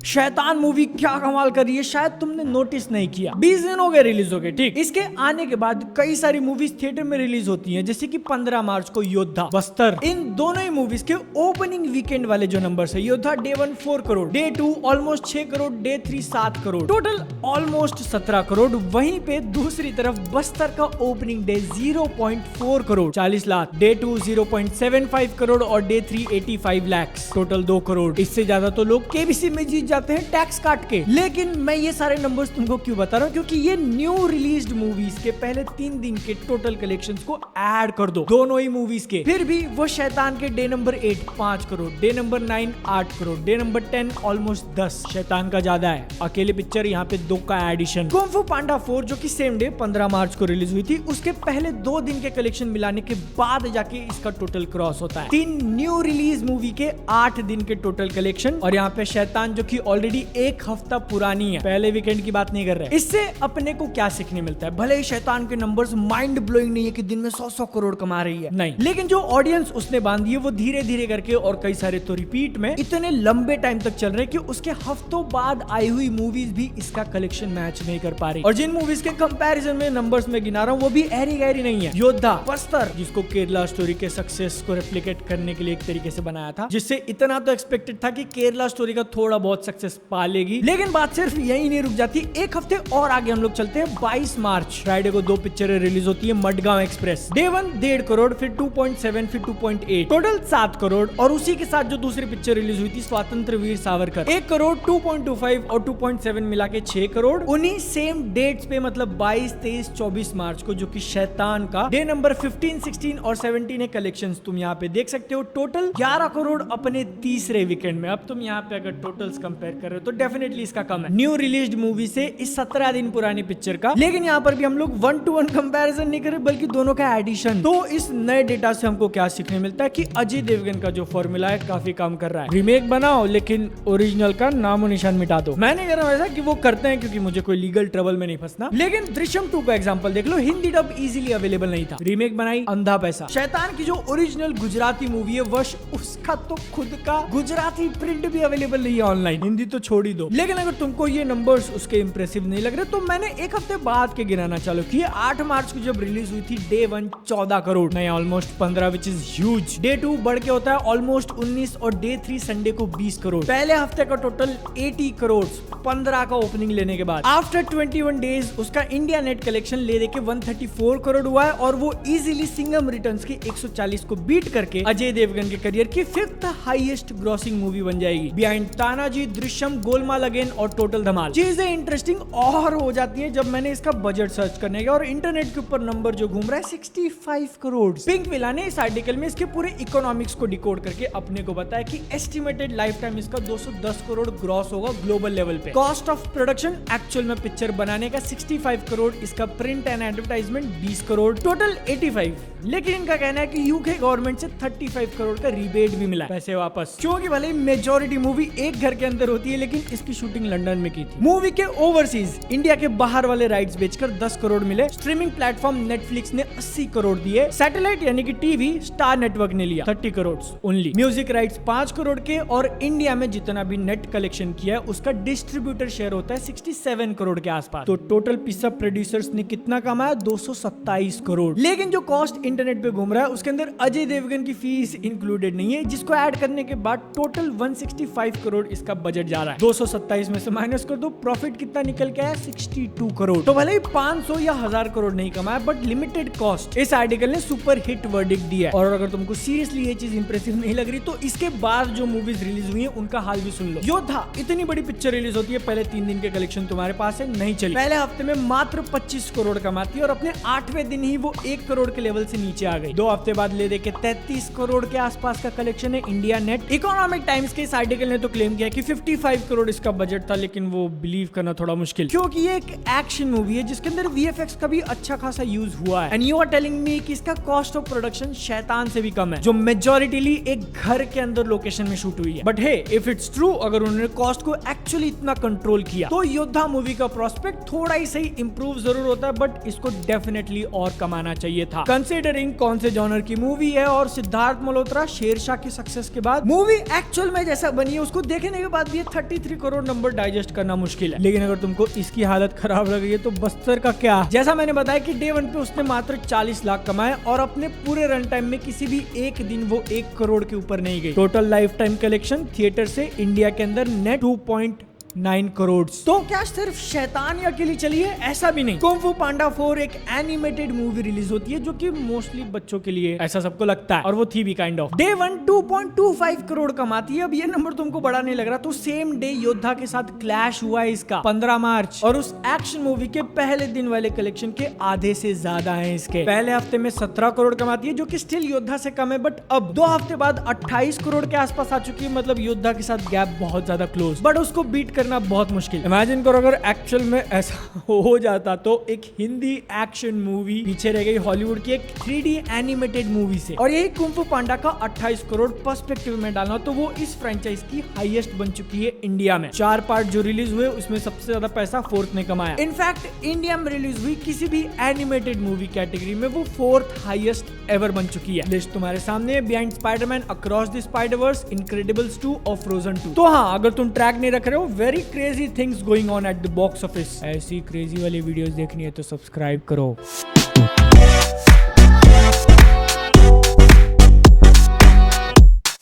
शैतान मूवी क्या कमाल कर रही है, शायद तुमने नोटिस नहीं किया। 20 दिन हो गए रिलीज हो गए, ठीक। इसके आने के बाद कई सारी मूवीज थिएटर में रिलीज होती हैं, जैसे कि 15 मार्च को योद्धा, बस्तर। इन दोनों ही मूवीज के ओपनिंग वीकेंड वाले जो नंबर्स है, योद्धा day 1 4 crore, day 2 almost 6 crore, day 3 7 crore, total almost 17 crore. वहीं पे दूसरी तरफ बस्तर का opening day 0.4 crore 40 lakh, day 2 0.75 crore और डे 3 85 लाख, टोटल 2 करोड़। इससे ज्यादा तो लोग केबीसी में जीत जाते हैं टैक्स काट के। लेकिन मैं ये सारे नंबर्स तुमको क्यों बता रहा हूँ, क्योंकि ये न्यू रिलीज्ड मूवीज के पहले 3 दिन के टोटल कलेक्शंस को ऐड कर दो, दोनों ही मूवीज के। फिर भी वो शैतान के day number 8 5 crore, day number 9 8 crore, day number 10 almost 10। शैतान का ज्यादा है, अकेले पिक्चर यहाँ पे 2 का एडिशन। कुंग फू पांडा 4 जो कि सेम डे 15 मार्च को रिलीज हुई थी, उसके पहले 2 दिन के कलेक्शन मिलाने के बाद जाके इसका टोटल क्रॉस होता है। 3 न्यू रिलीज मूवी के 8 दिन के टोटल कलेक्शन, और यहाँ पे शैतान जो कि ऑलरेडी 1 हफ्ता पुरानी है, पहले वीकेंड की बात नहीं कर रहे। इससे अपने को क्या सीखने मिलता है? भले ही शैतान के नंबर्स माइंड ब्लोइंग नहीं है कि दिन में 100 करोड़ कमा रही है, नहीं, लेकिन जो ऑडियंस उसने बांधी है वो धीरे धीरे करके, और कई सारे तो रिपीट में इतने लंबे टाइम तक चल रहे कि उसके हफ्तों बाद आई हुई मूवीज भी इसका कलेक्शन मैच नहीं कर पा रही। और जिन मूवीज के कंपैरिजन में नंबर्स में गिना रहा हूँ वो भी ऐरी गैरी नहीं है। योद्धा, बस्तर, जिसको केरला स्टोरी के सक्सेस को रेप्लिकेट करने के लिए एक तरीके से बनाया था, जिससे इतना तो एक्सपेक्टेड था कि केरला स्टोरी का थोड़ा बहुत सक्सेस पा लेगी। लेकिन बात सिर्फ यही नहीं रुक जाती, एक हफ्ते और आगे हम लोग चलते हैं। 22 मार्च फ्राइडे को 2 पिक्चरें रिलीज होती है। मडगांव एक्सप्रेस डे 1 1.5 करोड़, फिर 2.7, फिर 2.8, टोटल 7 करोड़। और उसी के साथ जो दूसरी पिक्चर रिलीज हुई थी स्वतंत्र वीर सावरकर, 1 करोड़, 2.25 और 2.7 मिला के 6 करोड़। उन्हीं सेम डेट्स पे मतलब 22 23 24 मार्च को, जो कि शैतान का डे नंबर 15 16 और 17 है, कलेक्शंस तुम यहाँ पे देख सकते हो। टोटल 11 करोड़ अपने तीसरे वीकेंड में। अब तुम यहाँ पे अगर टोटल्स कंपेयर कर रहे हो तो डेफिनेटली इसका कम है न्यू रिलीज्ड मूवी से, इस 17 दिन पुरानी पिक्चर का। लेकिन यहाँ पर भी हम लोग 1-to-1 कंपैरिजन नहीं कर रहे, बल्कि दोनों का एडिशन। तो इस नए डेटा से हमको क्या सीखने मिलता है कि अजय देवगन का जो फॉर्मूला है काफी काम कर रहा है। रीमेक बनाओ लेकिन ओरिजिनल का नामो निशान मिटा दो। मैं नहीं कह रहा हूँ ऐसा कि वो करते हैं, क्योंकि मुझे कोई लीगल ट्रबल में नहीं फंसना। लेकिन दृश्यम 2 का एग्जांपल देख लो, हिंदी डब इजीली अवेलेबल नहीं था, रीमेक बनाई, अंधा पैसा। शैतान की जो ओरिजिनल गुजराती मूवी है वश, उसका तो खुद का गुजराती प्रिंट भी अवेलेबल नहीं है ऑनलाइन, हिंदी तो छोड़ ही दो। लेकिन अगर तुमको ये नंबर्स उसके इंप्रेसिव नहीं लग रहे तो मैंने एक हफ्ते बाद के गिनाना चालू किए। 8 मार्च को जब रिलीज हुई थी डे 1 14 करोड़, नहीं almost 15 which is huge. Day 2 बढ़ के होता है ऑलमोस्ट 19 और डे 3 संडे को 20 करोड़। पहले हफ्ते का टोटल 80 करोड़ 15 का ओपनिंग लेने के बाद। आफ्टर 21 डेज उसका इंडिया नेट कलेक्शन ले के 134 करोड़ हुआ है, और वो इजीली सिंघम रिटर्न्स की 140 को बीट करके अजय देवगन के करियर की 5th हाईएस्ट ग्रॉसिंग मूवी बन जाएगी, बिहाइंड तानाजी, दृश्यम, गोलमाल अगेन और टोटल धमाल। चीजें इंटरेस्टिंग और हो जाती हैं जब मैंने इसका बजट सर्च करने का, और इंटरनेट के ऊपर नंबर जो घूम रहा है 65 करोड़। पिंक विला ने इस आर्टिकल में इसके पूरे इकोनॉमिक्स को डिकोड करके अपने को बताया कि एस्टिमेटेड लाइफ टाइम इसका 210 करोड़ ग्रॉस होगा ग्लोबल लेवल पे। कॉस्ट ऑफ प्रोडक्शन एक्चुअल में पिक्चर बनाने का 65 करोड़, इसका print and advertisement 20 crore, total 85। लेकिन इनका कहना है कि यूके गवर्नमेंट से 35 करोड़ का रिबेट भी मिला, पैसे वापस। क्योंकि भले मेजॉरिटी मूवी एक घर के अंदर होती है, लेकिन इसकी शूटिंग लंदन में की थी। मूवी के ओवरसीज इंडिया के बाहर वाले राइट्स बेचकर 10 करोड़ मिले। स्ट्रीमिंग प्लेटफॉर्म नेटफ्लिक्स ने 80 करोड़ दिए। सैटेलाइट यानी कि टीवी स्टार नेटवर्क ने लिया 30 crore only. Music rights 5 crore के, और इंडिया में जितना भी नेट कलेक्शन किया है उसका डिस्ट्रीब्यूटर शेयर होता है 67 करोड़ के आसपास। तो टोटल पिसा प्रोड्यूसर्स ने कितना कमाया? 227 करोड़। लेकिन जो कॉस्ट इंटरनेट पे घूम रहा है उसके अंदर अजय देवगन की फीस इंक्लूडेड नहीं है, जिसको ऐड करने के बाद टोटल 165 करोड़ इसका बजट जा रहा है। 227 में से माइनस कर दो, प्रॉफिट कितना निकल के आया? 62 करोड़। तो भले ही 500 या 1000 करोड़ नहीं कमाया, बट लिमिटेड कॉस्ट। इस आर्टिकल ने सुपर हिट वर्डिक्ट दिया है। और अगर तुमको सीरियसली ये चीज इंप्रेसिव नहीं लग रही तो इसके बाद जो मूवीज रिलीज हुई है उनका हाल भी सुन लो। योद्धा, इतनी बड़ी पिक्चर रिलीज होती है, पहले 3 दिन के कलेक्शन तुम्हारे पास है, नहीं चली। पहले हफ्ते में मात्र 25 करोड़ कमाती है, और अपने 8वें दिन ही वो 1 करोड़ के लेवल से नीचे आ गई। 2 हफ्ते बाद ले देके 33 करोड़ के आसपास का कलेक्शन है इंडिया नेट। इकोनॉमिक टाइम्स के इस आर्टिकल ने तो क्लेम किया कि 55 करोड़ इसका बजट था, लेकिन वो बिलीव करना थोड़ा मुश्किल, क्योंकि ये एक एक्शन मूवी है जिसके अंदर VFX का भी अच्छा खासा यूज हुआ है। And you are telling me कि इसका कॉस्ट ऑफ प्रोडक्शन शैतान से भी कम है, जो मेजॉरिटीली एक घर के अंदर लोकेशन में शूट हुई है। But hey, if it's true, अगर उन्होंने कॉस्ट को एक्चुअली इतना कंट्रोल किया तो योद्धा मूवी का प्रोस्पेक्ट थोड़ा ही सही इंप्रूव जरूर होता है, बट इसको डेफिनेटली और कमाना चाहिए था, कंसीडरिंग कौन से जॉनर की मूवी है। और सिद्धार्थ मल्होत्रा शेरशाह की सक्सेस के बाद मूवी एक्चुअल में जैसा बनी है उसको देखने के बाद भी लिए 33 करोड़ नंबर डाइजेस्ट करना मुश्किल है। लेकिन अगर तुमको इसकी हालत खराब लग रही है तो बस्तर का क्या? जैसा मैंने बताया कि डे 1 पे उसने मात्र 40 लाख कमाए और अपने पूरे रन टाइम में किसी भी एक दिन वो 1 करोड़ के ऊपर नहीं गई। Total life time collection theatre से इंडिया के अंदर नेट 2.9 करोड़। तो क्या सिर्फ शैतान या अकेली चली है? ऐसा भी नहीं। कुंग फू पांडा 4 एक एनिमेटेड मूवी रिलीज होती है जो कि मोस्टली बच्चों के लिए, ऐसा सबको लगता है, और वो थी भी काइंड ऑफ। डे 1 2.25 करोड़ कमाती है। अब ये नंबर तुमको बड़ा नहीं लग रहा तो सेम डे योद्धा के साथ क्लैश हुआ है इसका 15 मार्च, और उस एक्शन मूवी के पहले दिन वाले कलेक्शन के आधे से ज्यादा है इसके। पहले हफ्ते में 17 करोड़ कमाती है जो कि स्टिल योद्धा से कम है, बट अब 2 हफ्ते बाद 28 करोड़ के आसपास आ चुकी है। मतलब योद्धा के साथ गैप बहुत ज्यादा क्लोज, बट उसको बीट करना बहुत मुश्किल। इमेजिन करो अगर एक्चुअल में ऐसा हो जाता तो एक हिंदी एक्शन मूवी पीछे रह गई हॉलीवुड की एक 3D एनिमेटेड मूवी से। और यही कुंग फू पांडा का 28 करोड़ पर्सपेक्टिव में डालना तो वो इस फ्रेंचाइज की हाईएस्ट बन चुकी है इंडिया में। 4 पार्ट जो रिलीज हुए उसमें सबसे ज्यादा पैसा 4th ने कमाया। इनफैक्ट इंडिया में रिलीज हुई किसी भी एनिमेटेड मूवी कैटेगरी में वो 4th हाईएस्ट एवर बन चुकी है। लिस्ट तुम्हारे सामने, behind Spiderman, across the Spider-Verse, Incredibles 2 और फ्रोजन 2। तो हाँ, अगर तुम ट्रैक नहीं रख रहे हो, very crazy things going on at the box office, ऐसी क्रेजी वाली वीडियोस देखनी है तो सब्सक्राइब करो।